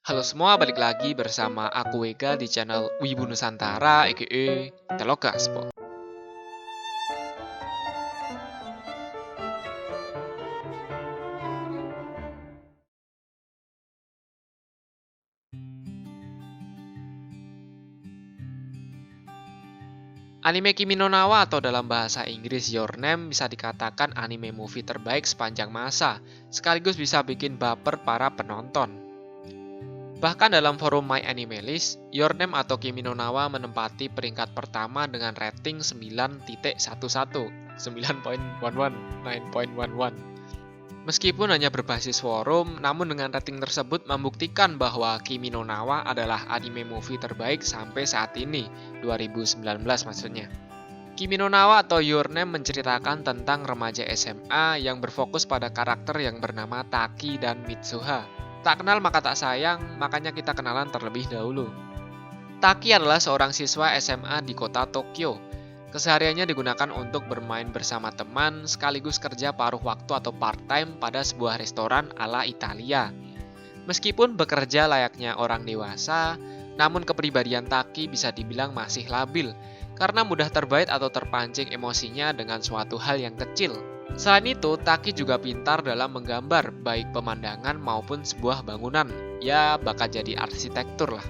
Halo semua, balik lagi bersama aku Wega di channel Wibu Nusantara aka Telogaspo. Anime Kimi no Na wa atau dalam bahasa Inggris Your Name bisa dikatakan anime movie terbaik sepanjang masa, sekaligus bisa bikin baper para penonton. Bahkan dalam forum My Anime List, Your Name atau Kimi no Na wa menempati peringkat pertama dengan rating 9.11, 9.11, 9.11. Meskipun hanya berbasis forum, namun dengan rating tersebut membuktikan bahwa Kimi no Na wa adalah anime movie terbaik sampai saat ini, 2019 maksudnya. Kimi no Na wa atau Your Name menceritakan tentang remaja SMA yang berfokus pada karakter yang bernama Taki dan Mitsuha. Tak kenal maka tak sayang, makanya kita kenalan terlebih dahulu. Taki adalah seorang siswa SMA di kota Tokyo. Kesehariannya digunakan untuk bermain bersama teman sekaligus kerja paruh waktu atau part-time pada sebuah restoran ala Italia. Meskipun bekerja layaknya orang dewasa, namun kepribadian Taki bisa dibilang masih labil karena mudah terbaik atau terpancing emosinya dengan suatu hal yang kecil. Selain itu, Taki juga pintar dalam menggambar baik pemandangan maupun sebuah bangunan. Ya, bakal jadi arsitektur lah.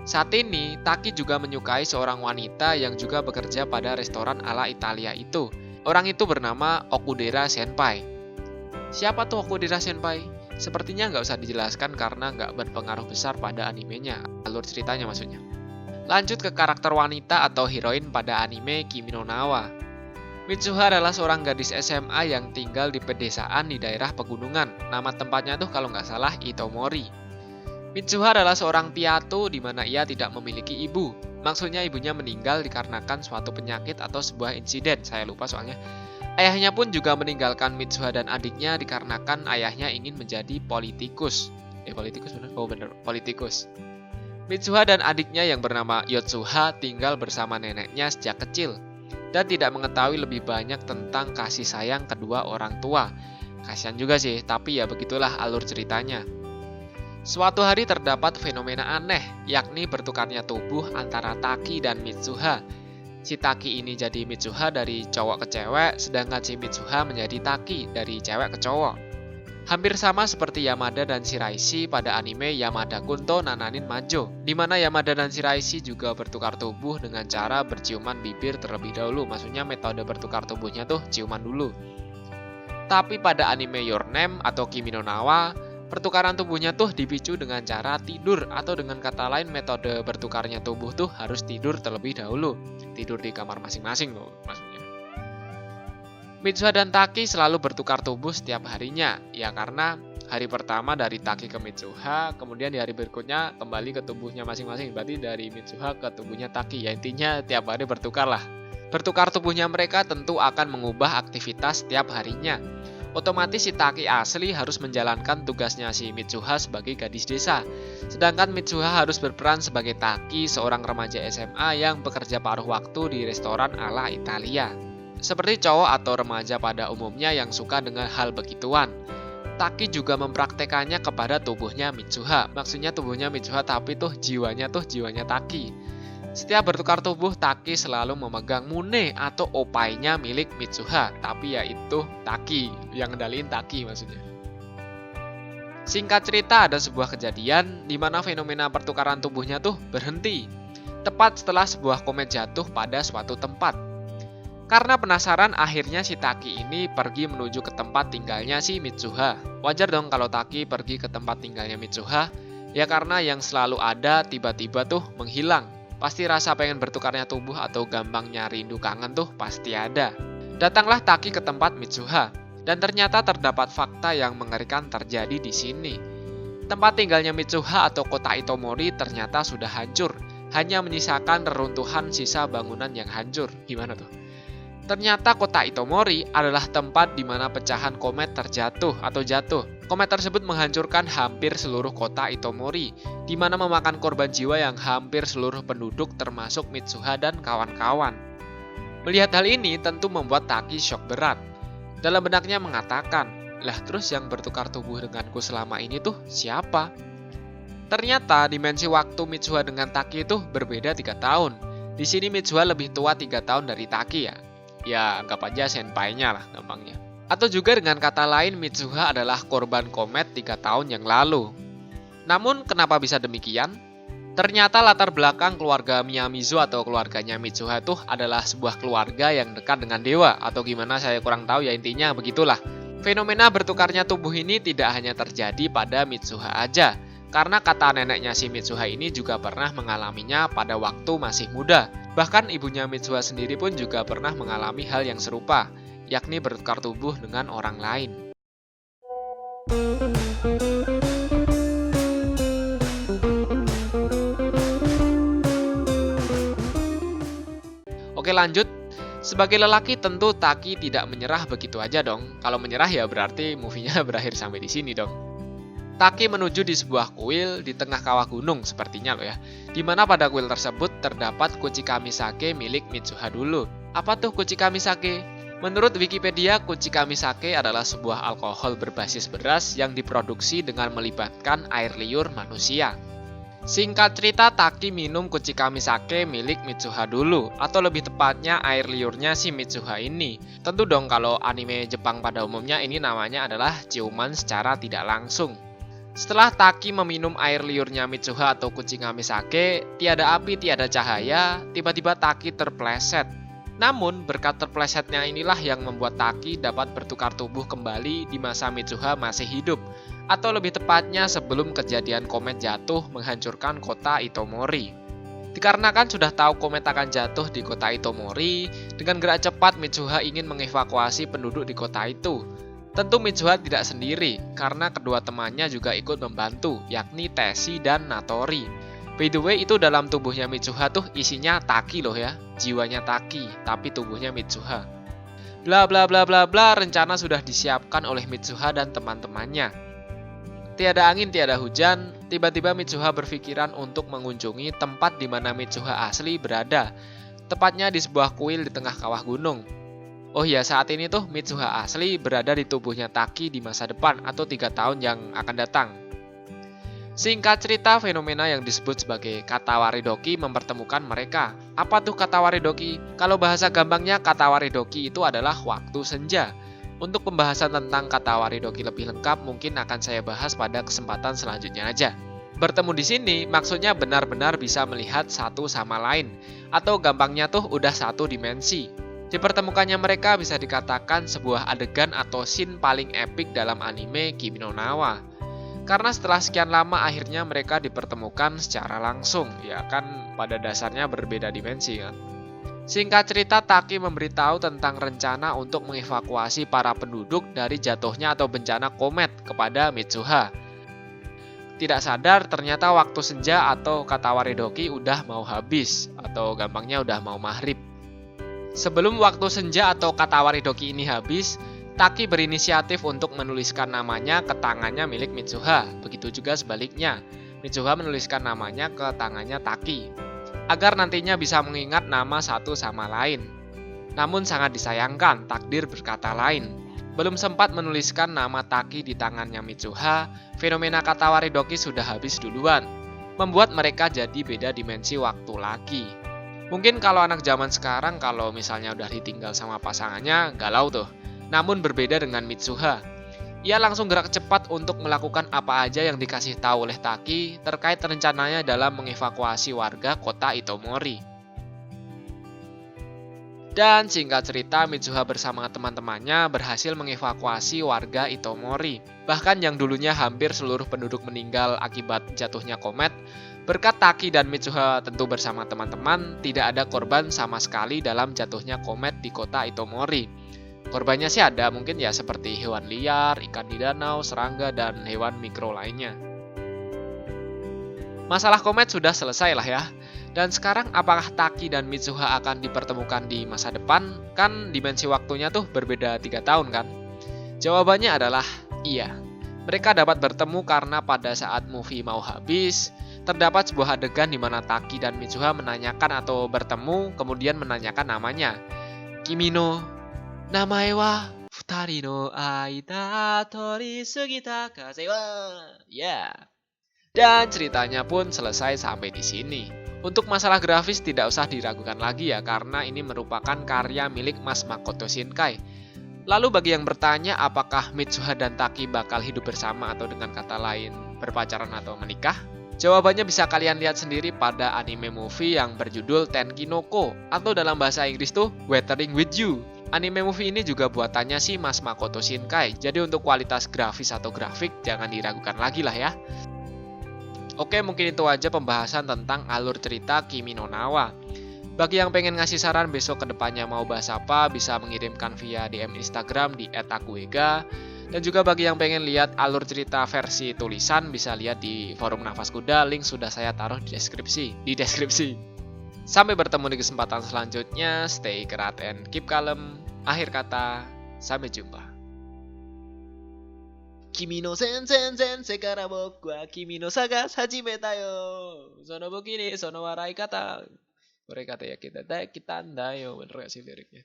Saat ini, Taki juga menyukai seorang wanita yang juga bekerja pada restoran ala Italia itu. Orang itu bernama Okudera Senpai. Siapa tuh Okudera Senpai? Sepertinya nggak usah dijelaskan karena nggak berpengaruh besar pada animenya, alur ceritanya maksudnya. Lanjut ke karakter wanita atau heroin pada anime Kimi no Na wa. Mitsuha adalah seorang gadis SMA yang tinggal di pedesaan di daerah pegunungan. Nama tempatnya tuh kalau nggak salah Itomori. Mitsuha adalah seorang piatu di mana ia tidak memiliki ibu. Maksudnya ibunya meninggal dikarenakan suatu penyakit atau sebuah insiden, saya lupa soalnya. Ayahnya pun juga meninggalkan Mitsuha dan adiknya dikarenakan ayahnya ingin menjadi politikus. Politikus bener? Oh bener, politikus. Mitsuha dan adiknya yang bernama Yotsuha tinggal bersama neneknya sejak kecil dan tidak mengetahui lebih banyak tentang kasih sayang kedua orang tua. Kasian juga sih, tapi ya begitulah alur ceritanya. Suatu hari terdapat fenomena aneh, yakni bertukarnya tubuh antara Taki dan Mitsuha. Si Taki ini jadi Mitsuha dari cowok ke cewek, sedangkan si Mitsuha menjadi Taki dari cewek ke cowok. Hampir sama seperti Yamada dan Shiraishi pada anime Yamada Kunto Nananin Majo, di mana Yamada dan Shiraishi juga bertukar tubuh dengan cara berciuman bibir terlebih dahulu. Maksudnya metode bertukar tubuhnya tuh ciuman dulu. Tapi pada anime Your Name atau Kimi no Na wa, pertukaran tubuhnya tuh dipicu dengan cara tidur, atau dengan kata lain metode bertukarnya tubuh tuh harus tidur terlebih dahulu. Tidur di kamar masing-masing loh maksudnya. Mitsuha dan Taki selalu bertukar tubuh setiap harinya. Ya karena hari pertama dari Taki ke Mitsuha, kemudian di hari berikutnya kembali ke tubuhnya masing-masing. Berarti dari Mitsuha ke tubuhnya Taki. Ya intinya tiap hari bertukar lah. Bertukar tubuhnya mereka tentu akan mengubah aktivitas setiap harinya. Otomatis si Taki asli harus menjalankan tugasnya si Mitsuha sebagai gadis desa. Sedangkan Mitsuha harus berperan sebagai Taki, seorang remaja SMA yang bekerja paruh waktu di restoran ala Italia. Seperti cowok atau remaja pada umumnya yang suka dengan hal begituan. Taki juga mempraktekannya kepada tubuhnya Mitsuha. Maksudnya tubuhnya Mitsuha tapi jiwanya Taki. Setiap bertukar tubuh, Taki selalu memegang mune atau opainya milik Mitsuha, tapi yaitu Taki, yang ngendaliin Taki maksudnya. Singkat cerita, ada sebuah kejadian di mana fenomena pertukaran tubuhnya berhenti, tepat setelah sebuah komet jatuh pada suatu tempat. Karena penasaran, akhirnya si Taki ini pergi menuju ke tempat tinggalnya si Mitsuha. Wajar dong kalau Taki pergi ke tempat tinggalnya Mitsuha, ya karena yang selalu ada tiba-tiba menghilang. Pasti rasa pengen bertukarnya tubuh atau gampangnya rindu kangen pasti ada. Datanglah Taki ke tempat Mitsuha, dan ternyata terdapat fakta yang mengerikan terjadi di sini. Tempat tinggalnya Mitsuha atau kota Itomori ternyata sudah hancur, hanya menyisakan reruntuhan sisa bangunan yang hancur. Gimana tuh? Ternyata kota Itomori adalah tempat di mana pecahan komet terjatuh atau jatuh. Komet tersebut menghancurkan hampir seluruh kota Itomori, di mana memakan korban jiwa yang hampir seluruh penduduk termasuk Mitsuha dan kawan-kawan. Melihat hal ini tentu membuat Taki shock berat. Dalam benaknya mengatakan, lah terus yang bertukar tubuh denganku selama ini siapa? Ternyata dimensi waktu Mitsuha dengan Taki itu berbeda 3 tahun. Di sini Mitsuha lebih tua 3 tahun dari Taki ya. Ya anggap aja senpai-nya lah gampangnya. Atau juga dengan kata lain Mitsuha adalah korban komet 3 tahun yang lalu. Namun kenapa bisa demikian? Ternyata latar belakang keluarga Miyamizu atau keluarganya Mitsuha itu adalah sebuah keluarga yang dekat dengan dewa. Atau gimana saya kurang tahu ya, intinya begitulah. Fenomena bertukarnya tubuh ini tidak hanya terjadi pada Mitsuha aja. Karena kata neneknya si Mitsuha ini juga pernah mengalaminya pada waktu masih muda. Bahkan ibunya Mitsuha sendiri pun juga pernah mengalami hal yang serupa, yakni bertukar tubuh dengan orang lain. Oke lanjut, sebagai lelaki tentu Taki tidak menyerah begitu aja dong. Kalau menyerah ya berarti movie-nya berakhir sampai di sini dong. Taki menuju di sebuah kuil di tengah kawah gunung sepertinya loh ya. Di mana pada kuil tersebut terdapat kuchikami sake milik Mitsuha dulu. Apa tuh kuchikami sake? Menurut Wikipedia, kuchikami sake adalah sebuah alkohol berbasis beras yang diproduksi dengan melibatkan air liur manusia. Singkat cerita, Taki minum kuchikami sake milik Mitsuha dulu, atau lebih tepatnya air liurnya si Mitsuha ini. Tentu dong kalau anime Jepang pada umumnya ini namanya adalah ciuman secara tidak langsung. Setelah Taki meminum air liurnya Mitsuha atau kuchikami sake, tiada api, tiada cahaya, tiba-tiba Taki terpleset. Namun, berkat terplesetnya inilah yang membuat Taki dapat bertukar tubuh kembali di masa Mitsuha masih hidup. Atau lebih tepatnya sebelum kejadian komet jatuh menghancurkan kota Itomori. Dikarenakan sudah tahu komet akan jatuh di kota Itomori, dengan gerak cepat Mitsuha ingin mengevakuasi penduduk di kota itu. Tentu Mitsuha tidak sendiri, karena kedua temannya juga ikut membantu, yakni Teshi dan Natori. By the way, itu dalam tubuhnya Mitsuha tuh isinya Taki loh ya, jiwanya Taki, tapi tubuhnya Mitsuha. Bla bla bla bla bla, rencana sudah disiapkan oleh Mitsuha dan teman-temannya. Tiada angin, tiada hujan, tiba-tiba Mitsuha berpikiran untuk mengunjungi tempat di mana Mitsuha asli berada, tepatnya di sebuah kuil di tengah kawah gunung. Oh iya, saat ini tuh Mitsuha asli berada di tubuhnya Taki di masa depan atau 3 tahun yang akan datang. Singkat cerita, fenomena yang disebut sebagai Katawaridoki mempertemukan mereka. Apa tuh Katawaridoki? Kalau bahasa gampangnya, Katawaridoki itu adalah waktu senja. Untuk pembahasan tentang Katawaridoki lebih lengkap mungkin akan saya bahas pada kesempatan selanjutnya aja. Bertemu di sini maksudnya benar-benar bisa melihat satu sama lain. Atau gampangnya tuh udah satu dimensi. Dipertemukannya mereka bisa dikatakan sebuah adegan atau scene paling epik dalam anime Kimi no Na wa. Karena setelah sekian lama akhirnya mereka dipertemukan secara langsung, ya kan pada dasarnya berbeda dimensi kan. Singkat cerita, Taki memberitahu tentang rencana untuk mengevakuasi para penduduk dari jatuhnya atau bencana komet kepada Mitsuha. Tidak sadar ternyata waktu senja atau Katawaridoki udah mau habis, atau gampangnya udah mau maghrib. Sebelum waktu senja atau Katawaridoki ini habis, Taki berinisiatif untuk menuliskan namanya ke tangannya milik Mitsuha. Begitu juga sebaliknya, Mitsuha menuliskan namanya ke tangannya Taki, agar nantinya bisa mengingat nama satu sama lain. Namun sangat disayangkan, takdir berkata lain. Belum sempat menuliskan nama Taki di tangannya Mitsuha, fenomena Katawaridoki sudah habis duluan, membuat mereka jadi beda dimensi waktu lagi. Mungkin kalau anak zaman sekarang kalau misalnya udah ditinggal sama pasangannya, galau tuh. Namun berbeda dengan Mitsuha. Ia langsung gerak cepat untuk melakukan apa aja yang dikasih tahu oleh Taki terkait rencananya dalam mengevakuasi warga kota Itomori. Dan singkat cerita, Mitsuha bersama teman-temannya berhasil mengevakuasi warga Itomori. Bahkan yang dulunya hampir seluruh penduduk meninggal akibat jatuhnya komet, berkat Taki dan Mitsuha tentu bersama teman-teman, tidak ada korban sama sekali dalam jatuhnya komet di kota Itomori. Korbannya sih ada, mungkin ya seperti hewan liar, ikan di danau, serangga, dan hewan mikro lainnya. Masalah komet sudah selesai lah ya. Dan sekarang apakah Taki dan Mitsuha akan dipertemukan di masa depan? Kan dimensi waktunya tuh berbeda 3 tahun kan? Jawabannya adalah iya. Mereka dapat bertemu karena pada saat movie mau habis, terdapat sebuah adegan di mana Taki dan Mitsuha menanyakan atau bertemu, kemudian menanyakan namanya. Kimi no namae wa futari no aida torisugita kaze wa. Ya. Dan ceritanya pun selesai sampai di sini. Untuk masalah grafis tidak usah diragukan lagi ya, karena ini merupakan karya milik Mas Makoto Shinkai. Lalu bagi yang bertanya apakah Mitsuha dan Taki bakal hidup bersama atau dengan kata lain berpacaran atau menikah? Jawabannya bisa kalian lihat sendiri pada anime movie yang berjudul Tenkinoko atau dalam bahasa Inggris tuh Weathering with You. Anime movie ini juga buatannya si Mas Makoto Shinkai, jadi untuk kualitas grafis atau grafik jangan diragukan lagi lah ya. Oke, mungkin itu aja pembahasan tentang alur cerita Kimi no Na wa. Bagi yang pengen ngasih saran besok kedepannya mau bahas apa, bisa mengirimkan via DM Instagram di @akuega. Dan juga bagi yang pengen lihat alur cerita versi tulisan, bisa lihat di forum Nafas Kuda, link sudah saya taruh di deskripsi. Sampai bertemu di kesempatan selanjutnya, stay kerat and keep calm. Akhir kata, sampai jumpa. 君の全然前世から僕は君の探し始めたよ。その時にその笑い方。Mereka kayak kita, kita anda yo, bener gak sih liriknya?